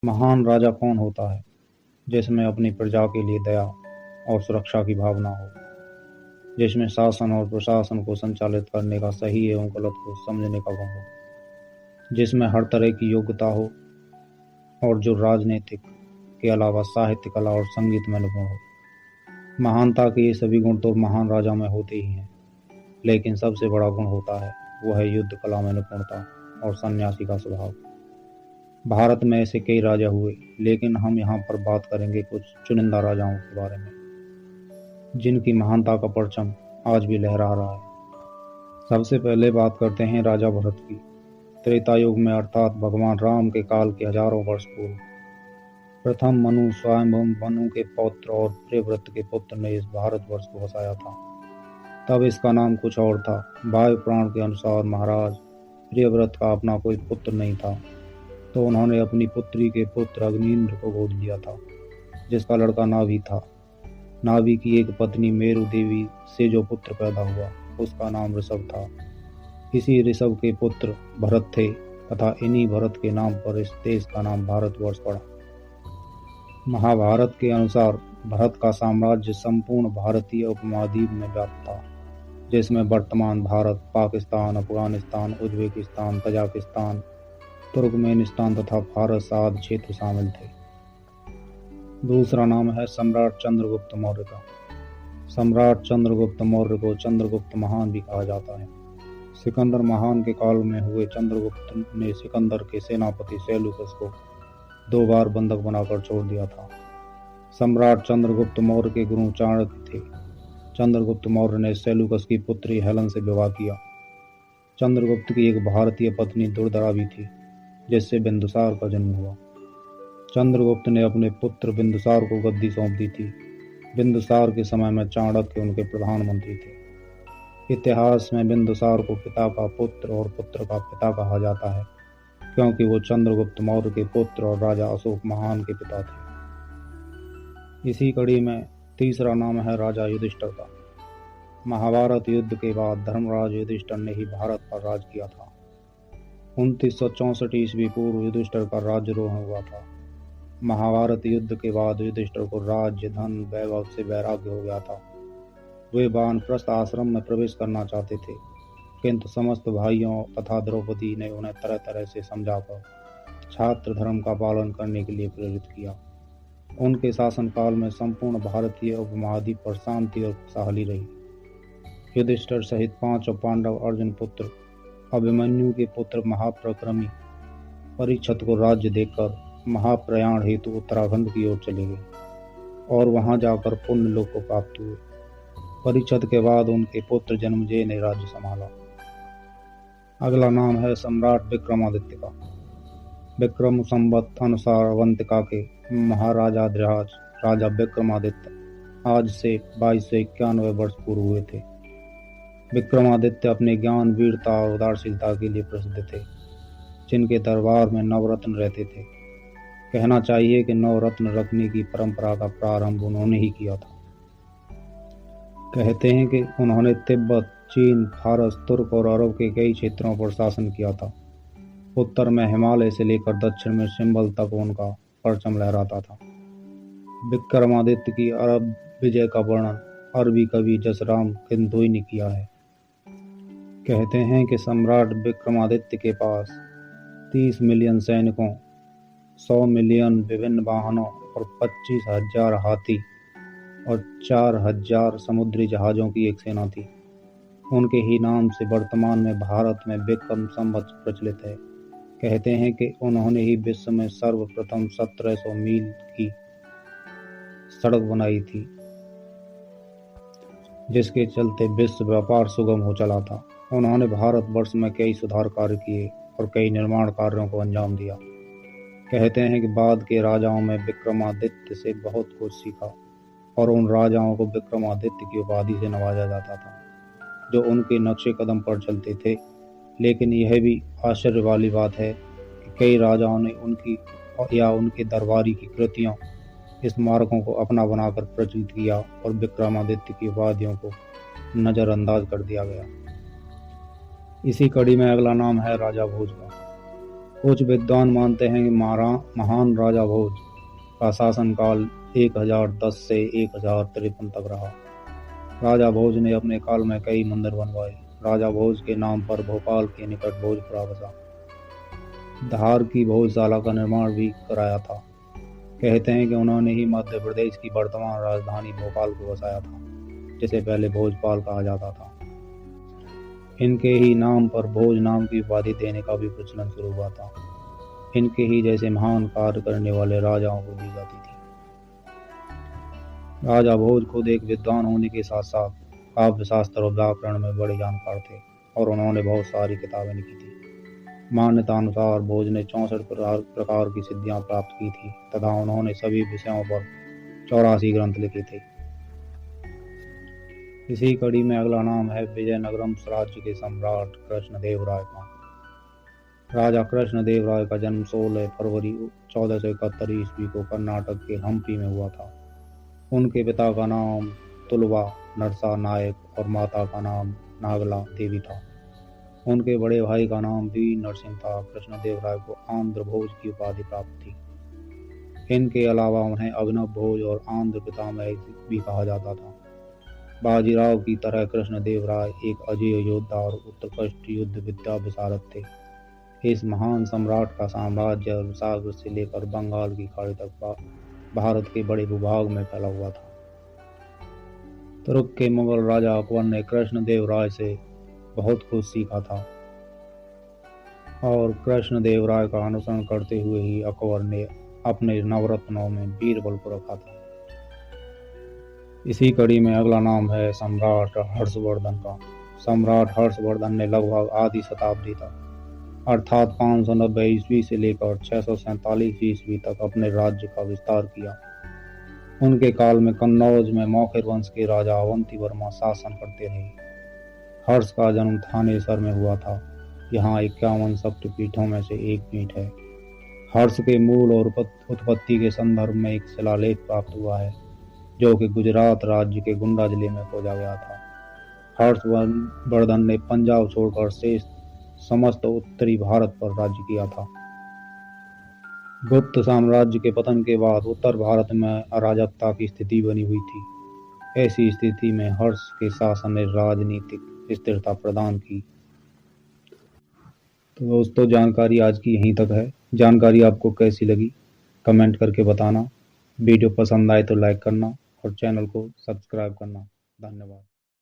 महान राजा कौन होता है जिसमें अपनी प्रजा के लिए दया और सुरक्षा की भावना हो, जिसमें शासन और प्रशासन को संचालित करने का सही एवं गलत को समझने का गुण हो, जिसमें हर तरह की योग्यता हो और जो राजनीतिक के अलावा साहित्य, कला और संगीत में निपुण हो। महानता के ये सभी गुण तो महान राजा में होते ही हैं, लेकिन सबसे बड़ा गुण होता है वह है युद्ध कला में निपुणता और सन्यासी का स्वभाव। भारत में ऐसे कई राजा हुए, लेकिन हम यहाँ पर बात करेंगे कुछ चुनिंदा राजाओं के बारे में, जिनकी महानता का परचम आज भी लहरा रहा है। सबसे पहले बात करते हैं राजा भरत की। त्रेता युग में अर्थात भगवान राम के काल के हजारों वर्ष पूर्व प्रथम मनु स्वयंभू मनु के पौत्र और प्रियव्रत के पुत्र ने इस भारतवर्ष को बसाया था। तब इसका नाम कुछ और था। वायु पुराण के अनुसार महाराज प्रियव्रत का अपना कोई पुत्र नहीं था, तो उन्होंने अपनी पुत्री के पुत्र अग्निन्द्र को गोद लिया था, जिसका लड़का नाभि था। नाभि की एक पत्नी मेरु देवी से जो पुत्र पैदा हुआ उसका नाम ऋषभ था। इसी ऋषभ के पुत्र भरत थे तथा इन्हीं भरत के नाम पर इस देश का नाम भारतवर्ष पड़ा। महाभारत के अनुसार भरत का साम्राज्य संपूर्ण भारतीय उपमहाद्वीप में व्याप्त था, जिसमें वर्तमान Bharat, Pakistan, Afghanistan, Uzbekistan, Tajikistan, Turkmenistan तथा फारस आदि क्षेत्र शामिल थे। दूसरा नाम है सम्राट चंद्रगुप्त मौर्य का। सम्राट चंद्रगुप्त मौर्य को चंद्रगुप्त महान भी कहा जाता है। सिकंदर महान के काल में हुए चंद्रगुप्त ने सिकंदर के सेनापति सेल्यूकस को 2 बार बंधक बनाकर छोड़ दिया था। सम्राट चंद्रगुप्त मौर्य के गुरु चाणक्य थे। चंद्रगुप्त मौर्य ने सेल्यूकस की पुत्री हेलन से विवाह किया। चंद्रगुप्त की एक भारतीय पत्नी दुर्धरा भी थी, जिससे बिंदुसार का जन्म हुआ। चंद्रगुप्त ने अपने पुत्र बिंदुसार को गद्दी सौंप दी थी। बिंदुसार के समय में चाणक्य उनके प्रधानमंत्री थे। इतिहास में बिंदुसार को पिता का पुत्र और पुत्र का पिता कहा जाता है, क्योंकि वो चंद्रगुप्त मौर्य के पुत्र और राजा अशोक महान के पिता थे। इसी कड़ी में तीसरा नाम है राजा युधिष्ठिर का। महाभारत युद्ध के बाद धर्मराज युधिष्ठिर ने ही भारत पर राज किया था। 2964 ईस्वी पूर्व युधिष्ठिर का राज्यारोहण हुआ था। महाभारत युद्ध के बाद युधिष्ठिर को राज्य, धन, वैभव से वैराग्य हो गया था। वे वानप्रस्थ आश्रम में प्रवेश करना चाहते थे, किंतु समस्त भाइयों तथा द्रौपदी ने उन्हें तरह तरह से समझाकर छात्र धर्म का पालन करने के लिए प्रेरित किया। उनके शासनकाल में संपूर्ण भारतीय उपमहाद्वीप पर शांति और खुशहाली रही। युधिष्ठिर सहित 5 पांडव अर्जुन पुत्र अभिमन्यु के पुत्र महापराक्रमी परीक्षित को राज्य देकर महाप्रयाण हेतु उत्तराखंड की ओर चले गए और वहां जाकर पुण्य लोक को प्राप्त हुए। परीक्षित के बाद उनके पुत्र जन्मेजय ने राज्य संभाला। अगला नाम है सम्राट विक्रमादित्य का। विक्रम संवत अनुसार अवंतिका के महाराजाधिराज राजा विक्रमादित्य आज से 2291 वर्ष पूर्व हुए थे। विक्रमादित्य अपने ज्ञान, वीरता और उदारशीलता के लिए प्रसिद्ध थे, जिनके दरबार में नवरत्न रहते थे। कहना चाहिए कि नवरत्न रखने की परंपरा का प्रारंभ उन्होंने ही किया था। कहते हैं कि उन्होंने तिब्बत, चीन, फारस, तुर्क और अरब के कई क्षेत्रों पर शासन किया था। उत्तर में हिमालय से लेकर दक्षिण में शिम्बल तक उनका परचम लहराता था। विक्रमादित्य की अरब विजय का वर्णन अरबी कवि जसराम किंतोई ने किया है। कहते हैं कि सम्राट विक्रमादित्य के पास 30 मिलियन सैनिकों, 100 मिलियन विभिन्न वाहनों और 25,000 हाथी और 4,000 समुद्री जहाजों की एक सेना थी। उनके ही नाम से वर्तमान में भारत में विक्रम संवत प्रचलित है। कहते हैं कि उन्होंने ही विश्व में सर्वप्रथम 1700 मील की सड़क बनाई थी, जिसके चलते विश्व व्यापार सुगम हो चला था। उन्होंने भारतवर्ष में कई सुधार कार्य किए और कई निर्माण कार्यों को अंजाम दिया। कहते हैं कि बाद के राजाओं में विक्रमादित्य से बहुत कुछ सीखा और उन राजाओं को विक्रमादित्य की उपाधि से नवाजा जाता था, जो उनके नक्शे कदम पर चलते थे। लेकिन यह भी आश्चर्य वाली बात है कि कई राजाओं ने उनकी या उनके दरबारी की कृतियों, स्मारकों को अपना बनाकर प्रचलित किया और विक्रमादित्य की उपाधियों को नजरअंदाज कर दिया गया। इसी कड़ी में अगला नाम है राजा भोज का। कुछ विद्वान मानते हैं कि महान राजा भोज का शासनकाल 1010 से 1053 तक रहा। राजा भोज ने अपने काल में कई मंदिर बनवाए। राजा भोज के नाम पर भोपाल के निकट भोजपुरा बसा। धार की भोजशाला का निर्माण भी कराया था। कहते हैं कि उन्होंने ही मध्य प्रदेश की वर्तमान राजधानी भोपाल को बसाया था, जिसे पहले भोजपाल कहा जाता था। इनके ही नाम पर भोज नाम की उपाधि देने का भी प्रचलन शुरू हुआ था। इनके ही जैसे महान कार्य करने वाले राजाओं को दी जाती थी। राजा भोज खुद एक विद्वान होने के साथ साथ काव्य शास्त्र और व्याकरण में बड़े जानकार थे और उन्होंने बहुत सारी किताबें लिखी थी। मान्यता अनुसार भोज ने 64 प्रकार की सिद्धियां प्राप्त की थी तथा उन्होंने सभी विषयों पर 84 ग्रंथ लिखे थे। इसी कड़ी में अगला नाम है विजयनगरम राज्य के सम्राट कृष्णदेव राय का। राजा कृष्णदेव राय का जन्म 16 फरवरी 1471 ईस्वी को कर्नाटक के हम्पी में हुआ था। उनके पिता का नाम तुलवा नरसा नायक और माता का नाम नागला देवी था। उनके बड़े भाई का नाम वी नरसिंह था। कृष्णदेव राय को आंध्र भोज की उपाधि प्राप्त थी। इनके अलावा उन्हें अभिनव भोज और आंध्र पितामह भी कहा जाता था। बाजीराव की तरह कृष्णदेव राय एक अजेय योद्धा और उत्कृष्ट युद्ध विद्या विशारद थे। इस महान सम्राट का साम्राज्य अरब सागर से लेकर बंगाल की खाड़ी तक भारत के बड़े भूभाग में फैला हुआ था। तुर्क के मुगल राजा अकबर ने कृष्णदेव राय से बहुत कुछ सीखा था और कृष्णदेव राय का अनुसरण करते हुए ही अकबर ने अपने नवरत्नों में बीरबल को रखा था। इसी कड़ी में अगला नाम है सम्राट हर्षवर्धन का। सम्राट हर्षवर्धन ने लगभग आधी शताब्दी तक अर्थात 590 ईस्वी से लेकर 647 ईस्वी तक अपने राज्य का विस्तार किया। उनके काल में कन्नौज में मौखिर वंश के राजा अवंती वर्मा शासन करते रहे। हर्ष का जन्म थानेसर में हुआ था। यहाँ 51 शक्तिपीठों में से एक पीठ है। हर्ष के मूल और उत्पत्ति के संदर्भ में एक शिलालेख प्राप्त हुआ है जो कि गुजरात राज्य के गोंडा जिले में खोजा गया था। हर्षवर्धन ने पंजाब छोड़कर शेष समस्त उत्तरी भारत पर राज्य किया था। गुप्त साम्राज्य के पतन के बाद उत्तर भारत में अराजकता की स्थिति बनी हुई थी। ऐसी स्थिति में हर्ष के शासन ने राजनीतिक स्थिरता प्रदान की। तो दोस्तों, जानकारी आज की यहीं तक है। जानकारी आपको कैसी लगी कमेंट करके बताना। वीडियो पसंद आए तो लाइक करना और चैनल को सब्सक्राइब करना। धन्यवाद।